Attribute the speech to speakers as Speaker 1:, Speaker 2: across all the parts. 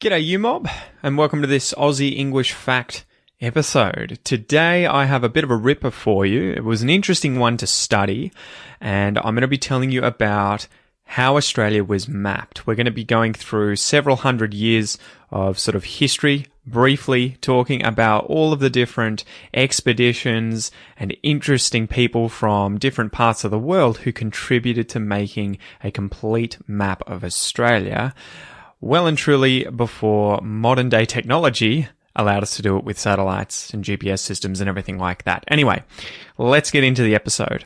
Speaker 1: G'day you mob, and welcome to this Aussie English Fact episode. Today I have a bit of a ripper for you. It was an interesting one to study, and I'm going to be telling you about how Australia was mapped. We're going to be going through several hundred years of sort of history, briefly talking about all of the different expeditions and interesting people from different parts of the world who contributed to making a complete map of Australia. Well and truly before modern day technology allowed us to do it with satellites and GPS systems and everything like that. Anyway, let's get into the episode.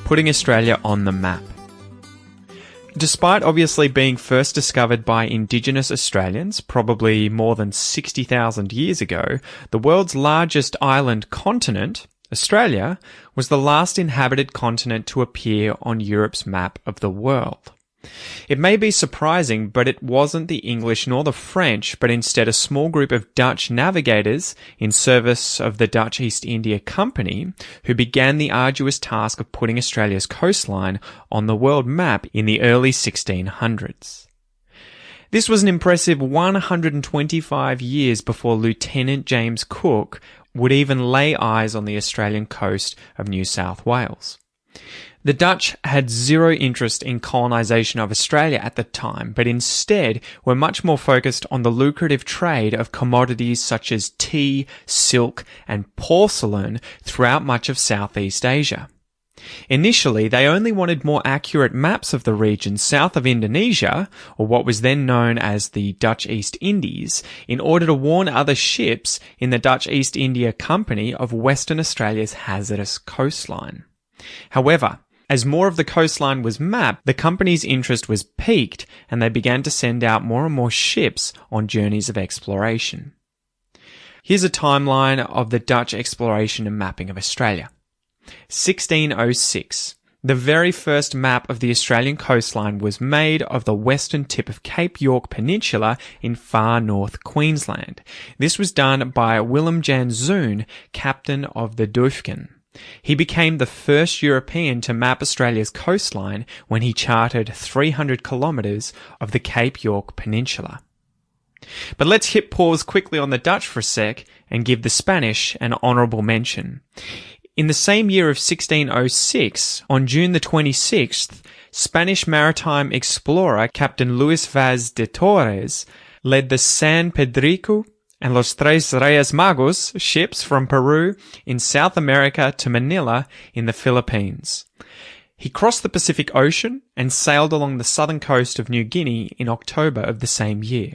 Speaker 1: Putting Australia on the map. Despite obviously being first discovered by Indigenous Australians, probably more than 60,000 years ago, the world's largest island continent, Australia, was the last inhabited continent to appear on Europe's map of the world. It may be surprising, but it wasn't the English nor the French, but instead a small group of Dutch navigators in service of the Dutch East India Company who began the arduous task of putting Australia's coastline on the world map in the early 1600s. This was an impressive 125 years before Lieutenant James Cook would even lay eyes on the Australian coast of New South Wales. The Dutch had zero interest in colonisation of Australia at the time, but instead were much more focused on the lucrative trade of commodities such as tea, silk, and porcelain throughout much of Southeast Asia. Initially, they only wanted more accurate maps of the region south of Indonesia, or what was then known as the Dutch East Indies, in order to warn other ships in the Dutch East India Company of Western Australia's hazardous coastline. However, as more of the coastline was mapped, the company's interest was piqued and they began to send out more and more ships on journeys of exploration. Here's a timeline of the Dutch exploration and mapping of Australia. 1606. The very first map of the Australian coastline was made of the western tip of Cape York Peninsula in far north Queensland. This was done by Willem Jan Zoon, captain of the Duifken. He became the first European to map Australia's coastline when he charted 300 kilometres of the Cape York Peninsula. But let's hit pause quickly on the Dutch for a sec and give the Spanish an honourable mention. In the same year of 1606, on June the 26th, Spanish maritime explorer Captain Luis Vaz de Torres led the San Pedrico and Los Tres Reyes Magos ships from Peru in South America to Manila in the Philippines. He crossed the Pacific Ocean and sailed along the southern coast of New Guinea in October of the same year.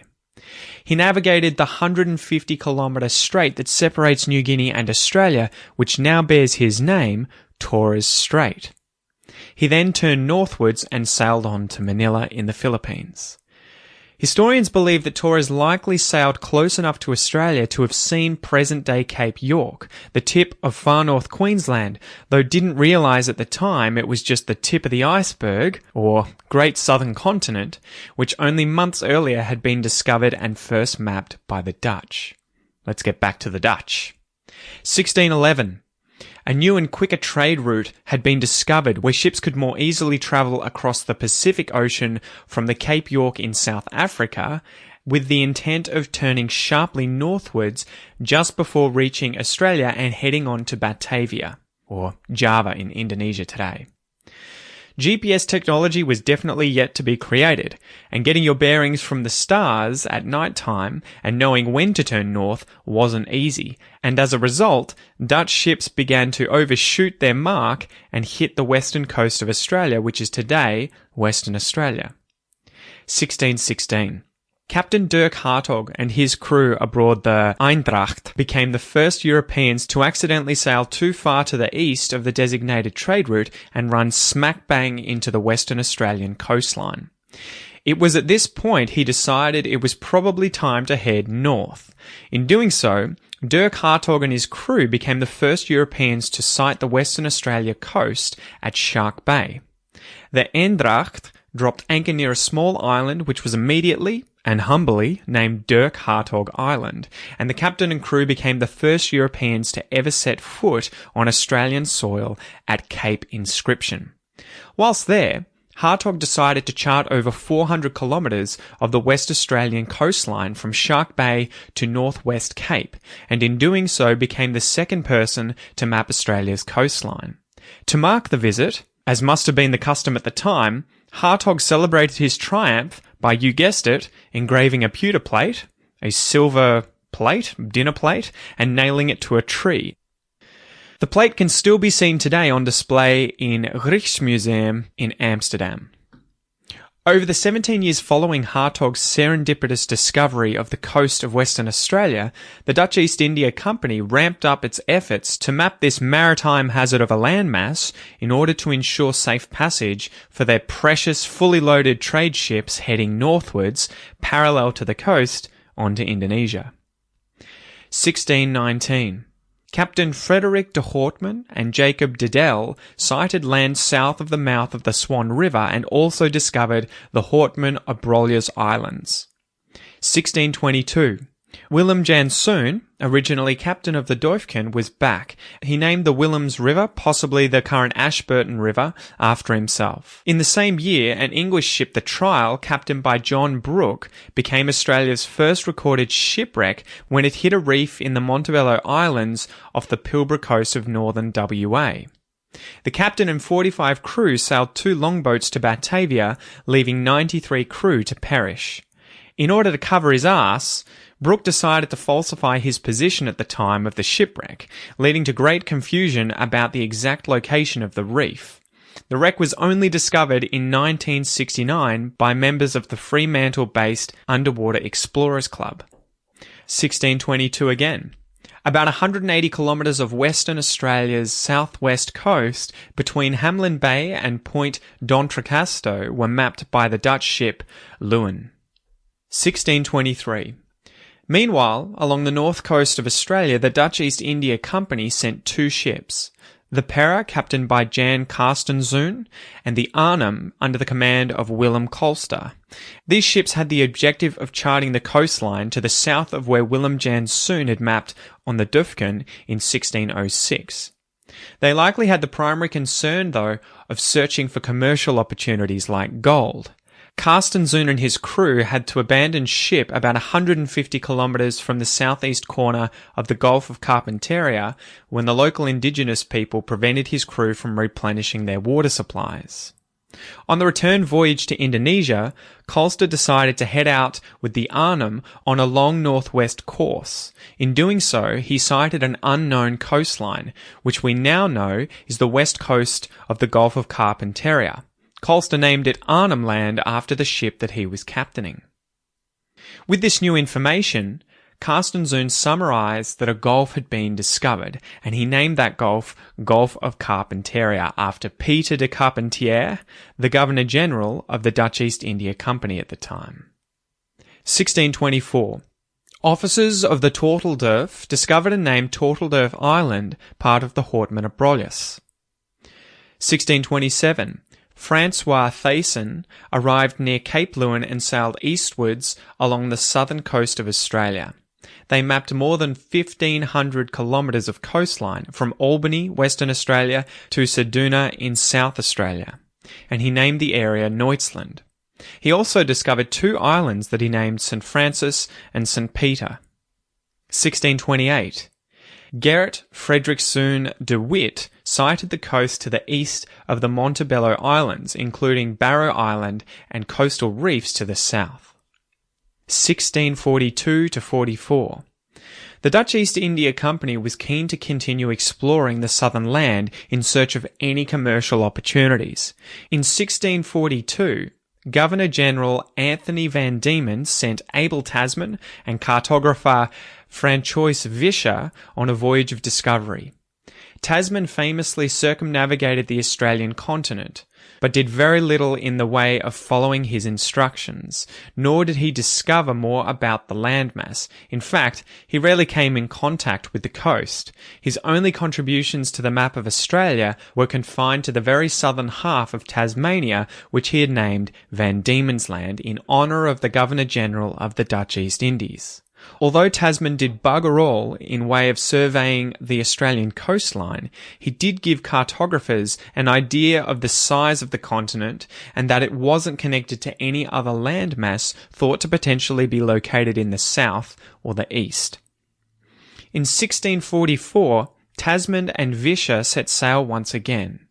Speaker 1: He navigated the 150-kilometre strait that separates New Guinea and Australia, which now bears his name, Torres Strait. He then turned northwards and sailed on to Manila in the Philippines. Historians believe that Torres likely sailed close enough to Australia to have seen present-day Cape York, the tip of far north Queensland, though didn't realise at the time it was just the tip of the iceberg, or Great Southern Continent, which only months earlier had been discovered and first mapped by the Dutch. Let's get back to the Dutch. 1611. A new and quicker trade route had been discovered where ships could more easily travel across the Pacific Ocean from the Cape York in South Africa, with the intent of turning sharply northwards just before reaching Australia and heading on to Batavia, or Java in Indonesia today. GPS technology was definitely yet to be created, and getting your bearings from the stars at night time and knowing when to turn north wasn't easy, and as a result, Dutch ships began to overshoot their mark and hit the western coast of Australia, which is today Western Australia. 1616. Captain Dirk Hartog and his crew aboard the Eindracht became the first Europeans to accidentally sail too far to the east of the designated trade route and run smack bang into the Western Australian coastline. It was at this point he decided it was probably time to head north. In doing so, Dirk Hartog and his crew became the first Europeans to sight the Western Australia coast at Shark Bay. The Eindracht dropped anchor near a small island which was immediately, and humbly named Dirk Hartog Island, and the captain and crew became the first Europeans to ever set foot on Australian soil at Cape Inscription. Whilst there, Hartog decided to chart over 400 kilometres of the West Australian coastline from Shark Bay to Northwest Cape, and in doing so became the second person to map Australia's coastline. To mark the visit, as must have been the custom at the time, Hartog celebrated his triumph by, you guessed it, engraving a pewter plate, a silver plate, dinner plate, and nailing it to a tree. The plate can still be seen today on display in Rijksmuseum in Amsterdam. Over the 17 years following Hartog's serendipitous discovery of the coast of Western Australia, the Dutch East India Company ramped up its efforts to map this maritime hazard of a landmass in order to ensure safe passage for their precious, fully loaded trade ships heading northwards, parallel to the coast, onto Indonesia. 1619. Captain Frederik de Hoortman and Jacob de Dell sighted land south of the mouth of the Swan River and also discovered the Hoortman-Abrolhos Islands. 1622. Willem Janszoon, originally captain of the Duifken, was back. He named the Willems River, possibly the current Ashburton River, after himself. In the same year, an English ship, the Trial, captained by John Brooke, became Australia's first recorded shipwreck when it hit a reef in the Montebello Islands off the Pilbara coast of northern WA. The captain and 45 crew sailed 2 longboats to Batavia, leaving 93 crew to perish. In order to cover his arse, Brooke decided to falsify his position at the time of the shipwreck, leading to great confusion about the exact location of the reef. The wreck was only discovered in 1969 by members of the Fremantle-based Underwater Explorers Club. 1622 again. About 180 kilometres of Western Australia's southwest coast between Hamelin Bay and Point d'Entrecasteaux were mapped by the Dutch ship Leuwen. 1623. Meanwhile, along the north coast of Australia, the Dutch East India Company sent 2 ships, the Pera, captained by Jan Carstenzoon, and the Arnhem, under the command of Willem Kolster. These ships had the objective of charting the coastline to the south of where Willem Janszoon had mapped on the Duifken in 1606. They likely had the primary concern, though, of searching for commercial opportunities like gold. Carstenzoon and his crew had to abandon ship about 150 kilometres from the southeast corner of the Gulf of Carpentaria when the local indigenous people prevented his crew from replenishing their water supplies. On the return voyage to Indonesia, Kolster decided to head out with the Arnhem on a long northwest course. In doing so, he sighted an unknown coastline, which we now know is the west coast of the Gulf of Carpentaria. Kolster named it Arnhem Land after the ship that he was captaining. With this new information, Carstenzoon summarised that a gulf had been discovered, and he named that gulf Gulf of Carpentaria after Peter de Carpentier, the Governor-General of the Dutch East India Company at the time. 1624. Officers of the Torteldurf discovered and named Torteldurf Island, part of the Hoortman-Abrolhos. 1627. Francois Thaysen arrived near Cape Leuwen and sailed eastwards along the southern coast of Australia. They mapped more than 1,500 kilometres of coastline from Albany, Western Australia, to Ceduna in South Australia, and he named the area Neutsland. He also discovered 2 islands that he named St. Francis and St. Peter. 1628. Gerrit Frederikszoon de Wit sighted the coast to the east of the Montebello Islands, including Barrow Island and coastal reefs to the south. 1642-44. The Dutch East India Company was keen to continue exploring the southern land in search of any commercial opportunities. In 1642, Governor-General Anthony van Diemen sent Abel Tasman and cartographer Francois Vischer on a voyage of discovery. Tasman famously circumnavigated the Australian continent. but did very little in the way of following his instructions, nor did he discover more about the landmass. In fact, he rarely came in contact with the coast. His only contributions to the map of Australia were confined to the very southern half of Tasmania, which he had named Van Diemen's Land in honour of the Governor-General of the Dutch East Indies. Although Tasman did bugger all in way of surveying the Australian coastline, he did give cartographers an idea of the size of the continent and that it wasn't connected to any other landmass thought to potentially be located in the south or the east. In 1644, Tasman and Vischer set sail once again.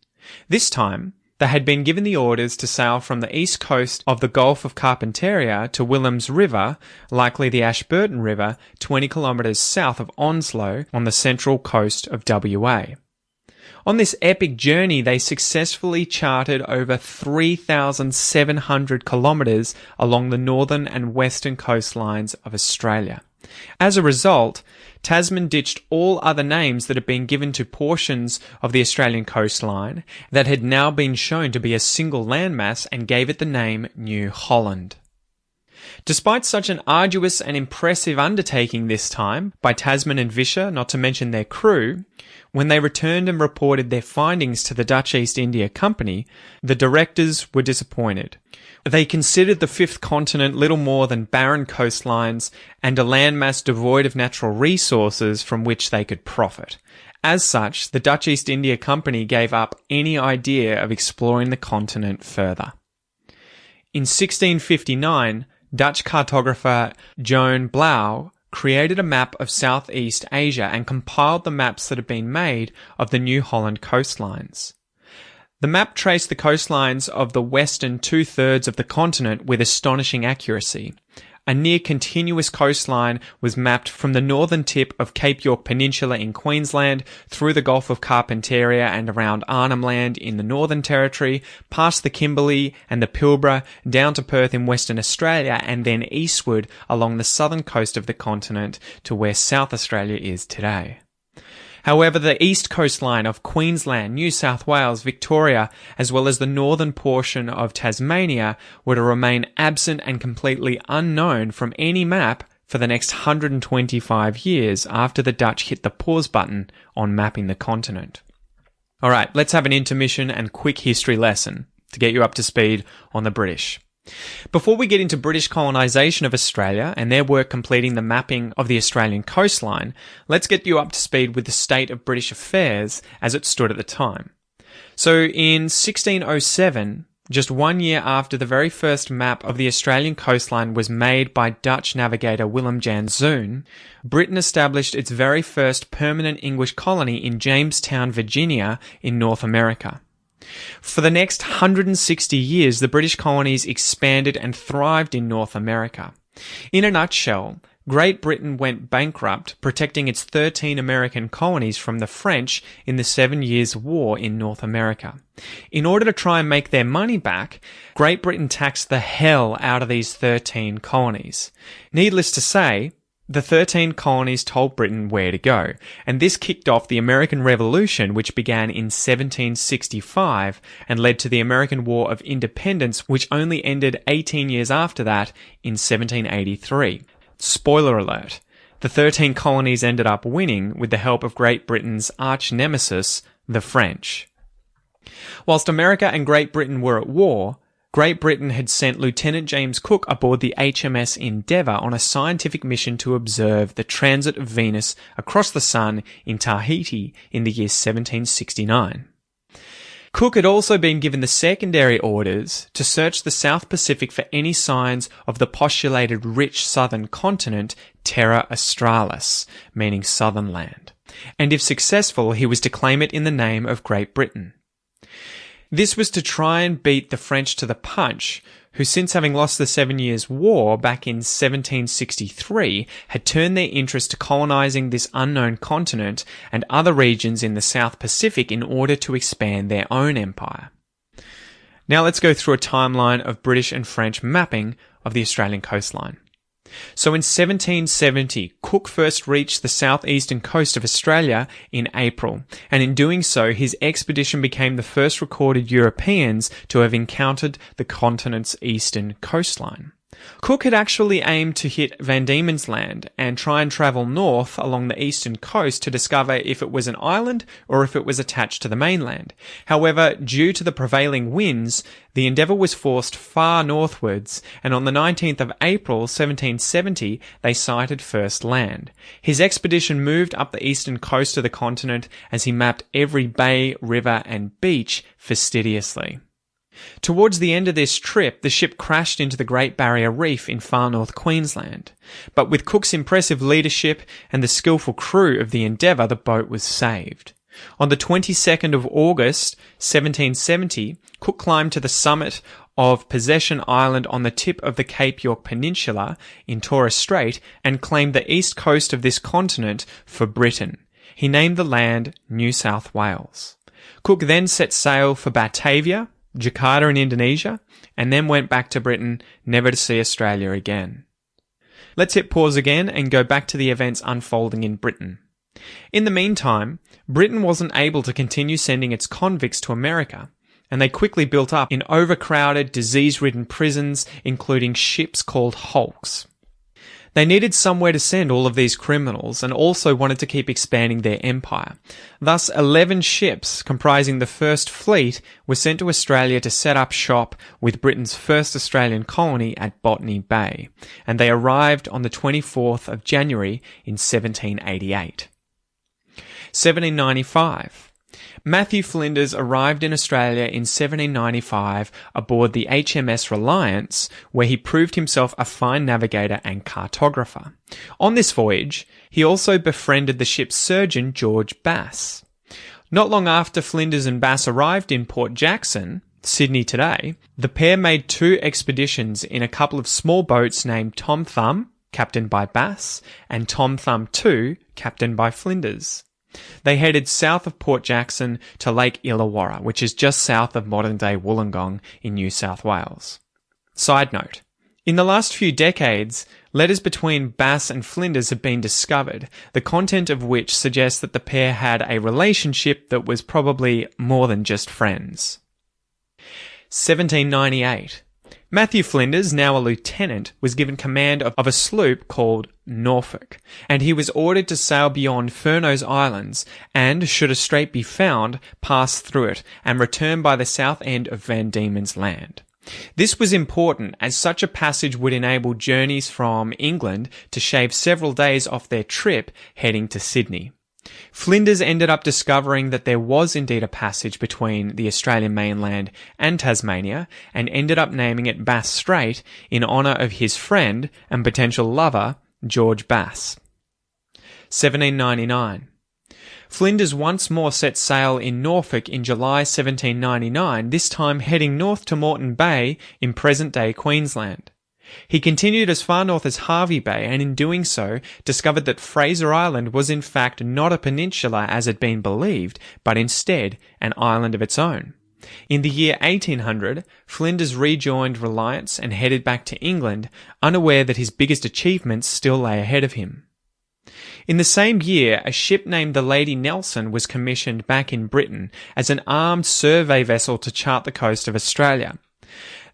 Speaker 1: This time, they had been given the orders to sail from the east coast of the Gulf of Carpentaria to Willem's River, likely the Ashburton River, 20 kilometres south of Onslow on the central coast of WA. On this epic journey, they successfully charted over 3,700 kilometres along the northern and western coastlines of Australia. As a result, Tasman ditched all other names that had been given to portions of the Australian coastline that had now been shown to be a single landmass and gave it the name New Holland. Despite such an arduous and impressive undertaking this time by Tasman and Vischer, not to mention their crew, when they returned and reported their findings to the Dutch East India Company, the directors were disappointed. They considered the fifth continent little more than barren coastlines and a landmass devoid of natural resources from which they could profit. As such, the Dutch East India Company gave up any idea of exploring the continent further. In 1659, Dutch cartographer Joan Blauw created a map of Southeast Asia and compiled the maps that had been made of the New Holland coastlines. The map traced the coastlines of the western two-thirds of the continent with astonishing accuracy. A near-continuous coastline was mapped from the northern tip of Cape York Peninsula in Queensland through the Gulf of Carpentaria and around Arnhem Land in the Northern Territory, past the Kimberley and the Pilbara, down to Perth in Western Australia, and then eastward along the southern coast of the continent to where South Australia is today. However, the east coastline of Queensland, New South Wales, Victoria, as well as the northern portion of Tasmania were to remain absent and completely unknown from any map for the next 125 years after the Dutch hit the pause button on mapping the continent. Alright, let's have an intermission and quick history lesson to get you up to speed on the British. Before we get into British colonisation of Australia and their work completing the mapping of the Australian coastline, let's get you up to speed with the state of British affairs as it stood at the time. So in 1607, just 1 year after the very first map of the Australian coastline was made by Dutch navigator Willem Jan Zoon, Britain established its very first permanent English colony in Jamestown, Virginia, in North America. For the next 160 years, the British colonies expanded and thrived in North America. In a nutshell, Great Britain went bankrupt, protecting its 13 American colonies from the French in the 7 Years' War in North America. In order to try and make their money back, Great Britain taxed the hell out of these 13 colonies. Needless to say, the 13 colonies told Britain where to go, and this kicked off the American Revolution, which began in 1765 and led to the American War of Independence, which only ended 18 years after that in 1783. Spoiler alert, the 13 colonies ended up winning with the help of Great Britain's arch-nemesis, the French. Whilst America and Great Britain were at war, Great Britain had sent Lieutenant James Cook aboard the HMS Endeavour on a scientific mission to observe the transit of Venus across the Sun in Tahiti in the year 1769. Cook had also been given the secondary orders to search the South Pacific for any signs of the postulated rich southern continent, Terra Australis, meaning southern land, and if successful, he was to claim it in the name of Great Britain. This was to try and beat the French to the punch, who since having lost the 7 Years' War back in 1763 had turned their interest to colonising this unknown continent and other regions in the South Pacific in order to expand their own empire. Now let's go through a timeline of British and French mapping of the Australian coastline. So in 1770, Cook first reached the southeastern coast of Australia in April, and in doing so, his expedition became the first recorded Europeans to have encountered the continent's eastern coastline. Cook had actually aimed to hit Van Diemen's Land and try and travel north along the eastern coast to discover if it was an island or if it was attached to the mainland. However, due to the prevailing winds, the endeavour was forced far northwards, and on the 19th of April 1770 they sighted first land. His expedition moved up the eastern coast of the continent as he mapped every bay, river and beach fastidiously. Towards the end of this trip, the ship crashed into the Great Barrier Reef in far north Queensland. But with Cook's impressive leadership and the skillful crew of the Endeavour, the boat was saved. On the 22nd of August 1770, Cook climbed to the summit of Possession Island on the tip of the Cape York Peninsula in Torres Strait and claimed the east coast of this continent for Britain. He named the land New South Wales. Cook then set sail for Batavia, Jakarta in Indonesia, and then went back to Britain, never to see Australia again. Let's hit pause again and go back to the events unfolding in Britain. In the meantime, Britain wasn't able to continue sending its convicts to America, and they quickly built up in overcrowded, disease-ridden prisons, including ships called hulks. They needed somewhere to send all of these criminals and also wanted to keep expanding their empire. Thus, 11 ships comprising the First Fleet were sent to Australia to set up shop with Britain's first Australian colony at Botany Bay, and they arrived on the 24th of January in 1788. 1795. Matthew Flinders arrived in Australia in 1795 aboard the HMS Reliance, where he proved himself a fine navigator and cartographer. On this voyage, he also befriended the ship's surgeon, George Bass. Not long after Flinders and Bass arrived in Port Jackson, Sydney today, the pair made 2 expeditions in a couple of small boats named Tom Thumb, captained by Bass, and Tom Thumb II, captained by Flinders. They headed south of Port Jackson to Lake Illawarra, which is just south of modern-day Wollongong in New South Wales. Side note, in the last few decades, letters between Bass and Flinders have been discovered, the content of which suggests that the pair had a relationship that was probably more than just friends. 1798. Matthew Flinders, now a lieutenant, was given command of a sloop called Norfolk, and he was ordered to sail beyond Furneaux's Islands and, should a strait be found, pass through it and return by the south end of Van Diemen's Land. This was important as such a passage would enable journeys from England to shave several days off their trip heading to Sydney. Flinders ended up discovering that there was indeed a passage between the Australian mainland and Tasmania and ended up naming it Bass Strait in honour of his friend and potential lover, George Bass. 1799. Flinders once more set sail in Norfolk in July 1799, this time heading north to Moreton Bay in present-day Queensland. He continued as far north as Hervey Bay and in doing so discovered that Fraser Island was in fact not a peninsula as had been believed, but instead an island of its own. In the year 1800, Flinders rejoined Reliance and headed back to England, unaware that his biggest achievements still lay ahead of him. In the same year, a ship named the Lady Nelson was commissioned back in Britain as an armed survey vessel to chart the coast of Australia.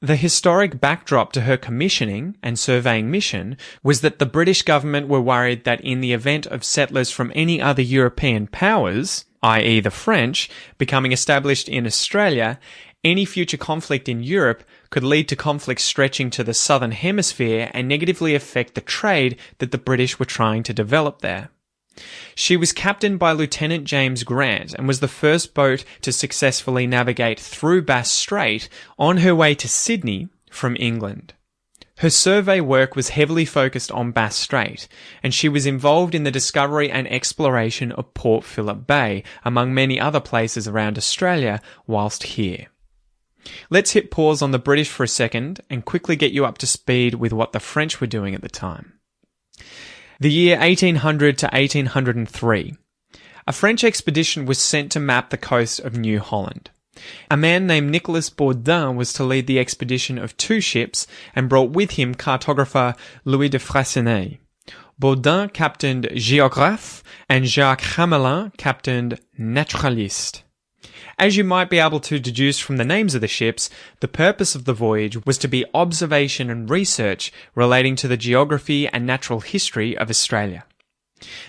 Speaker 1: The historic backdrop to her commissioning and surveying mission was that the British government were worried that in the event of settlers from any other European powers, i.e. the French, becoming established in Australia, any future conflict in Europe could lead to conflicts stretching to the southern hemisphere and negatively affect the trade that the British were trying to develop there. She was captained by Lieutenant James Grant and was the first boat to successfully navigate through Bass Strait on her way to Sydney from England. Her survey work was heavily focused on Bass Strait, and she was involved in the discovery and exploration of Port Phillip Bay, among many other places around Australia whilst here. Let's hit pause on the British for a second and quickly get you up to speed with what the French were doing at the time. The year 1800 to 1803. A French expedition was sent to map the coast of New Holland. A man named Nicolas Bourdin was to lead the expedition of 2 ships and brought with him cartographer Louis de Frassenay. Bourdin captained Géographe and Jacques Hamelin captained Naturaliste. As you might be able to deduce from the names of the ships, the purpose of the voyage was to be observation and research relating to the geography and natural history of Australia.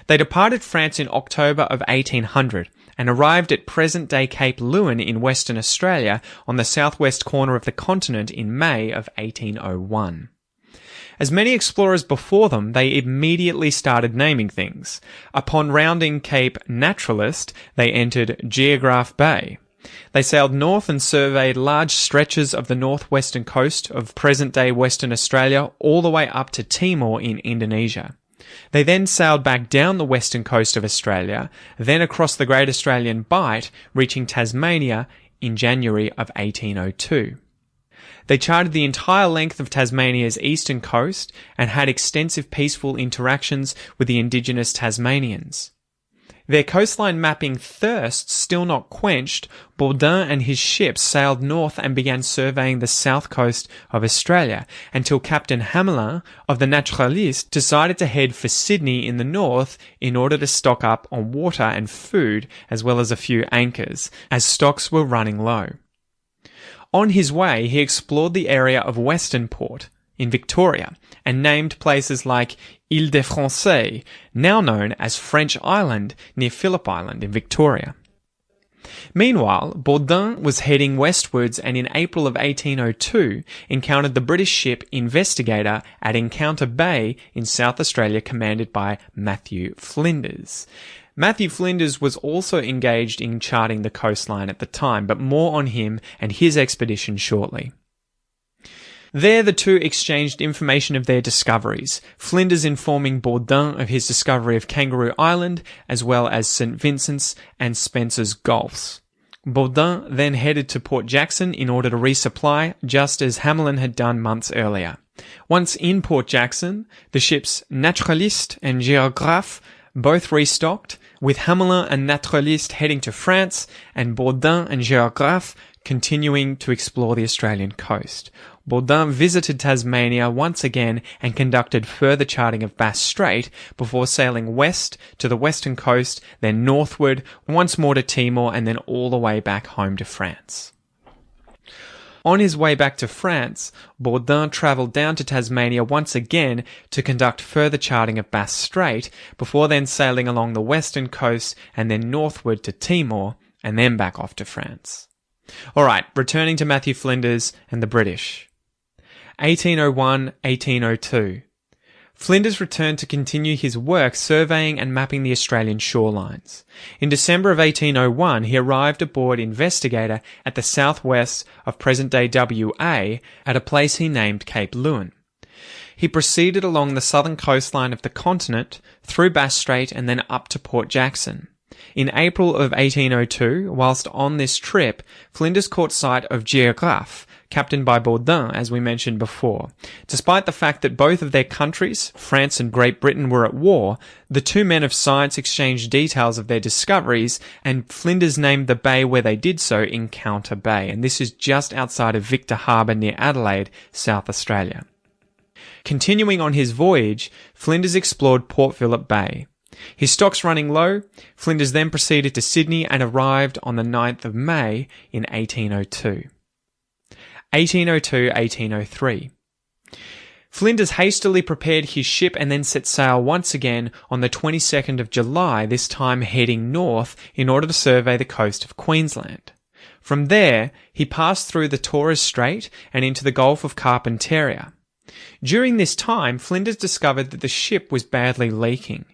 Speaker 1: They departed France in October of 1800 and arrived at present-day Cape Leeuwin in Western Australia on the southwest corner of the continent in May of 1801. As many explorers before them, they immediately started naming things. Upon rounding Cape Naturalist, they entered Geographe Bay. They sailed north and surveyed large stretches of the northwestern coast of present-day Western Australia all the way up to Timor in Indonesia. They then sailed back down the western coast of Australia, then across the Great Australian Bight, reaching Tasmania in January of 1802. They charted the entire length of Tasmania's eastern coast and had extensive peaceful interactions with the indigenous Tasmanians. Their coastline mapping thirst still not quenched, Bourdin and his ships sailed north and began surveying the south coast of Australia until Captain Hamelin of the Naturaliste decided to head for Sydney in the north in order to stock up on water and food as well as a few anchors, as stocks were running low. On his way, he explored the area of Western Port in Victoria and named places like Île-des-Français, now known as French Island near Phillip Island in Victoria. Meanwhile, Bourdin was heading westwards and in April of 1802 encountered the British ship Investigator at Encounter Bay in South Australia commanded by Matthew Flinders. Matthew Flinders was also engaged in charting the coastline at the time, but more on him and his expedition shortly. There the two exchanged information of their discoveries, Flinders informing Bourdin of his discovery of Kangaroo Island, as well as St. Vincent's and Spencer's Gulfs. Bourdin then headed to Port Jackson in order to resupply, just as Hamelin had done months earlier. Once in Port Jackson, the ships Naturaliste and Géographe both restocked, with Hamelin and Naturaliste heading to France, and Bourdin and Géographe continuing to explore the Australian coast. Bourdin visited Tasmania once again and conducted further charting of Bass Strait before sailing west to the western coast, then northward, once more to Timor, and then all the way back home to France. On his way back to France, Bourdin travelled down to Tasmania once again to conduct further charting of Bass Strait before then sailing along the western coast and then northward to Timor and then back off to France. Alright, returning to Matthew Flinders and the British. 1801-1802. Flinders returned to continue his work surveying and mapping the Australian shorelines. In December of 1801, he arrived aboard Investigator at the southwest of present-day WA at a place he named Cape Leeuwin. He proceeded along the southern coastline of the continent, through Bass Strait and then up to Port Jackson. In April of 1802, whilst on this trip, Flinders caught sight of Géographe, captained by Bourdin, as we mentioned before. Despite the fact that both of their countries, France and Great Britain, were at war, the two men of science exchanged details of their discoveries, and Flinders named the bay where they did so Encounter Bay, and this is just outside of Victor Harbour near Adelaide, South Australia. Continuing on his voyage, Flinders explored Port Phillip Bay. His stocks running low, Flinders then proceeded to Sydney and arrived on the 9th of May in 1802. 1802-1803. Flinders hastily prepared his ship and then set sail once again on the 22nd of July, this time heading north in order to survey the coast of Queensland. From there, he passed through the Torres Strait and into the Gulf of Carpentaria. During this time, Flinders discovered that the ship was badly leaking,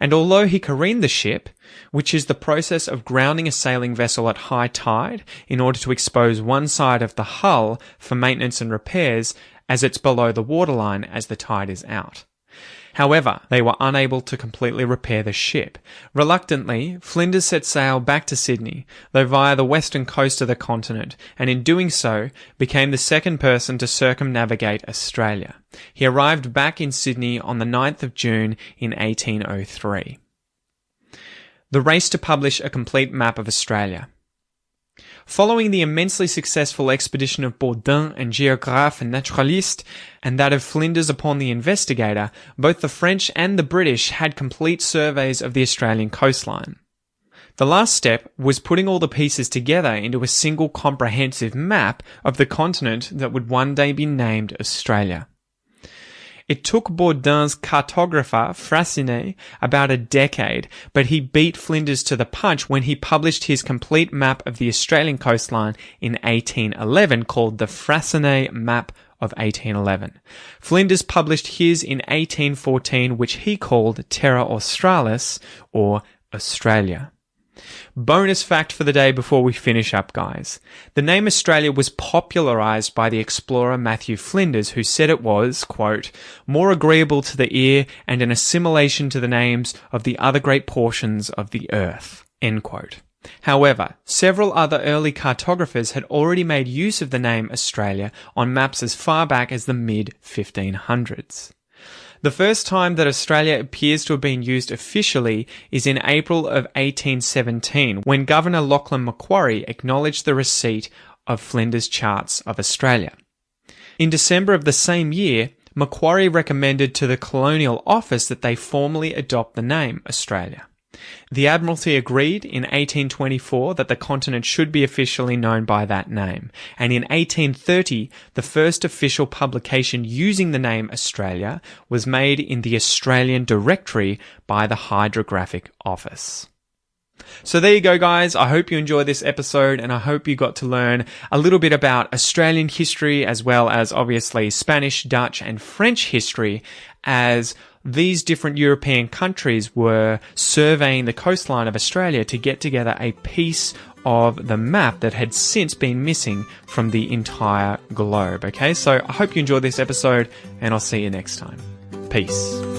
Speaker 1: and although he careened the ship, which is the process of grounding a sailing vessel at high tide in order to expose one side of the hull for maintenance and repairs as it's below the waterline as the tide is out. However, they were unable to completely repair the ship. Reluctantly, Flinders set sail back to Sydney, though via the western coast of the continent, and in doing so, became the second person to circumnavigate Australia. He arrived back in Sydney on the 9th of June in 1803. The race to publish a complete map of Australia. Following the immensely successful expedition of Baudin and Géographe and Naturaliste, and that of Flinders upon the Investigator, both the French and the British had complete surveys of the Australian coastline. The last step was putting all the pieces together into a single comprehensive map of the continent that would one day be named Australia. It took Baudin's cartographer, Freycinet, about a decade, but he beat Flinders to the punch when he published his complete map of the Australian coastline in 1811, called the Freycinet Map of 1811. Flinders published his in 1814, which he called Terra Australis, or Australia. Bonus fact for the day before we finish up, guys. The name Australia was popularised by the explorer Matthew Flinders, who said it was, quote, more agreeable to the ear and an assimilation to the names of the other great portions of the earth, end quote. However, several other early cartographers had already made use of the name Australia on maps as far back as the mid-1500s. The first time that Australia appears to have been used officially is in April of 1817, when Governor Lachlan Macquarie acknowledged the receipt of Flinders' charts of Australia. In December of the same year, Macquarie recommended to the Colonial Office that they formally adopt the name Australia. The Admiralty agreed in 1824 that the continent should be officially known by that name, and in 1830 the first official publication using the name Australia was made in the Australian Directory by the Hydrographic Office. So there you go, guys. I hope you enjoyed this episode, and I hope you got to learn a little bit about Australian history, as well as obviously Spanish, Dutch, and French history, as these different European countries were surveying the coastline of Australia to get together a piece of the map that had since been missing from the entire globe. Okay, so I hope you enjoyed this episode, and I'll see you next time. Peace.